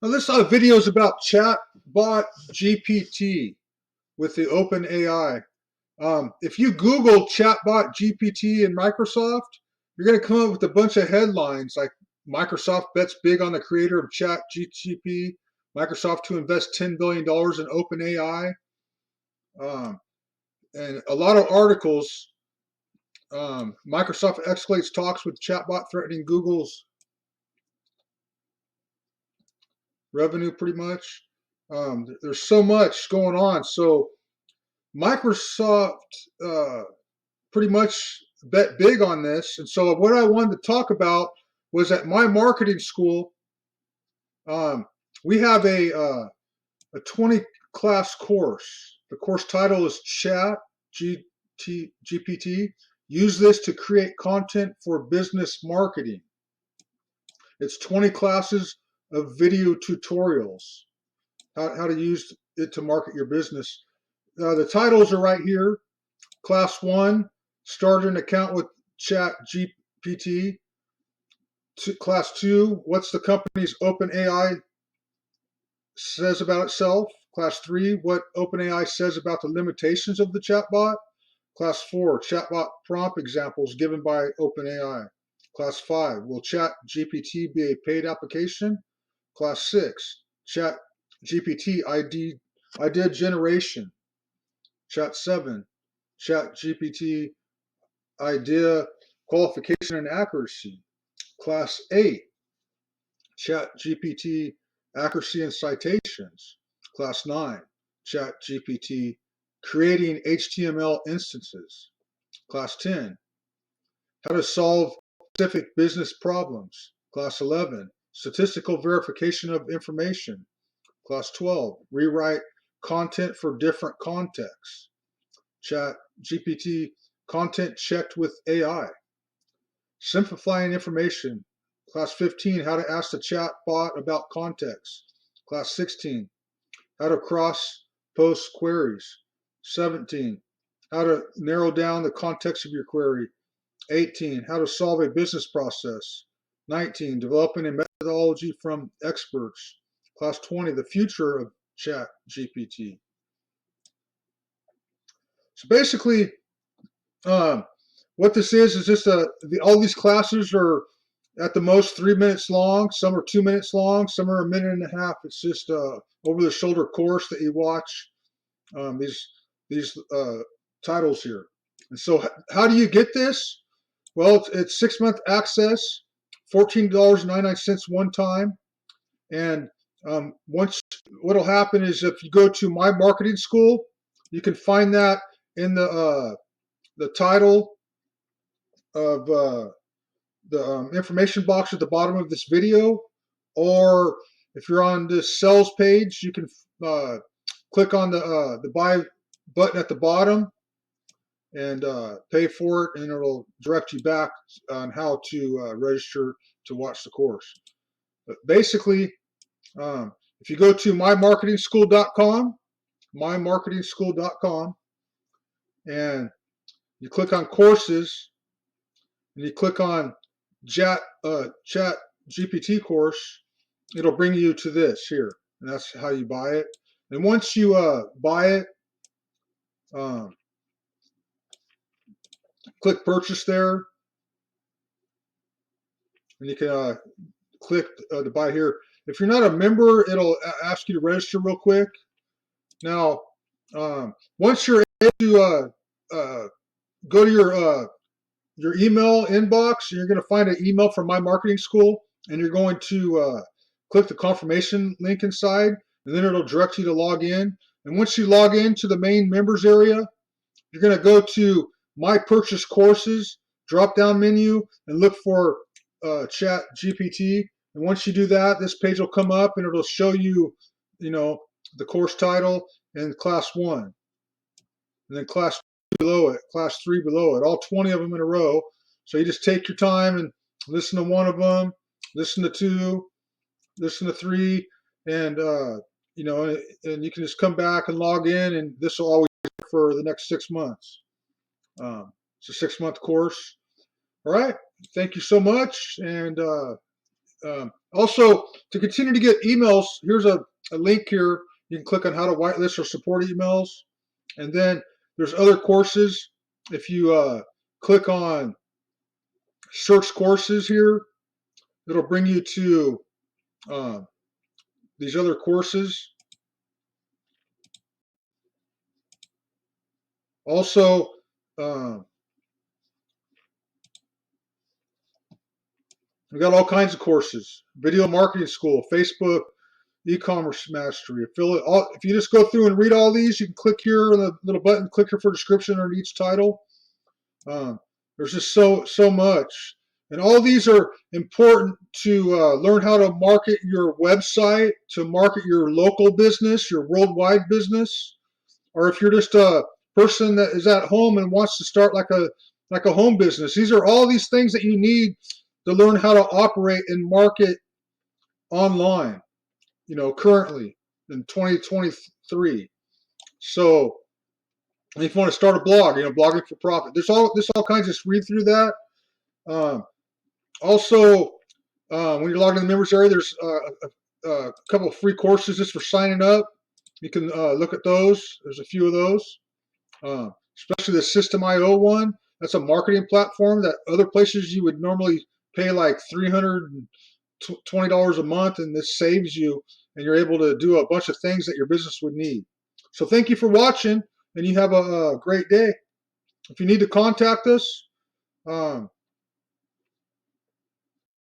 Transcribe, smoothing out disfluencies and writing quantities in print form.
Now, this video is about Chatbot GPT with the OpenAI. If you Google Chatbot GPT in Microsoft, you're going to come up with a bunch of headlines like Microsoft bets big on the creator of ChatGPT, Microsoft to invest $10 billion in OpenAI, and a lot of articles. Microsoft escalates talks with chatbot threatening Google's revenue, pretty much. There's so much going on. So Microsoft pretty much bet big on this. And so what I wanted to talk about was at my marketing school, we have a 20 class course. The course title is Chat GPT. Use this to create content for business marketing. It's 20 classes of video tutorials, how to use it to market your business. The titles are right here. Class 1, start an account with ChatGPT. Class 2, what's the company's OpenAI says about itself. Class 3, what OpenAI says about the limitations of the chatbot. Class 4, chatbot prompt examples given by OpenAI. Class 5, will ChatGPT be a paid application? Class 6, ChatGPT idea generation. Chat 7, ChatGPT idea qualification and accuracy. Class 8, ChatGPT accuracy and citations. Class 9, ChatGPT creating HTML instances. Class 10, how to solve specific business problems. Class 11, statistical verification of information. Class 12, rewrite content for different contexts. ChatGPT content checked with AI. Simplifying information. Class 15, how to ask the chatbot about context. Class 16, how to cross-post queries. 17, how to narrow down the context of your query. 18, how to solve a business process. 19, developing a methodology from experts. Class 20, the future of ChatGPT. So basically, what this is just all these classes are at the most 3 minutes long. Some are 2 minutes long. Some are a minute and a half. It's just over-the-shoulder course that you watch. These titles here. And so, how do you get this? Well, it's 6-month access, $14.99 one time, and once what'll happen is if you go to My Marketing School, you can find that in the title of the information box at the bottom of this video, or if you're on this sales page, you can click on the buy button at the bottom and pay for it, and it'll direct you back on how to register to watch the course. But basically, if you go to mymarketingschool.com, and you click on courses, and you click on Chat GPT course, it'll bring you to this here, and that's how you buy it. And once you buy it, click purchase there, and you can click to buy here. If you're not a member, it'll ask you to register real quick. Now, once you're able to go to your email inbox, you're going to find an email from My Marketing School, and you're going to click the confirmation link inside, and then it'll direct you to log in. And once you log in to the main members area, you're going to go to My Purchase Courses drop-down menu and look for Chat GPT. And once you do that, this page will come up, and it'll show you, the course title and class 1, and then class 2 below it, class 3 below it, all 20 of them in a row. So you just take your time and listen to one of them, listen to 2, listen to 3, and and you can just come back and log in, and this will always be for the next 6 months. It's a 6-month course. All right. Thank you so much, and Also, to continue to get emails, here's a link here. You can click on how to whitelist or support emails. And then there's other courses. If you click on search courses here, it'll bring you to uh, these other courses. Also, uh, we got all kinds of courses: video marketing school, Facebook, e-commerce mastery, affiliate. If you just go through and read all these, you can click here on the little button, click here for description under each title. There's just so much, and all these are important to learn how to market your website, to market your local business, your worldwide business, or if you're just a person that is at home and wants to start like a home business. These are all these things that you need to learn how to operate and market online, currently in 2023. So if you want to start a blog, blogging for profit, there's all kinds. Just read through that. Um, Also, when you're logged in the members area, there's a couple of free courses just for signing up. You can look at those. There's a few of those, especially the System.io one. That's a marketing platform that other places you would normally pay like $320 a month, and this saves you, and you're able to do a bunch of things that your business would need. So thank you for watching, and you have a great day. If you need to contact us,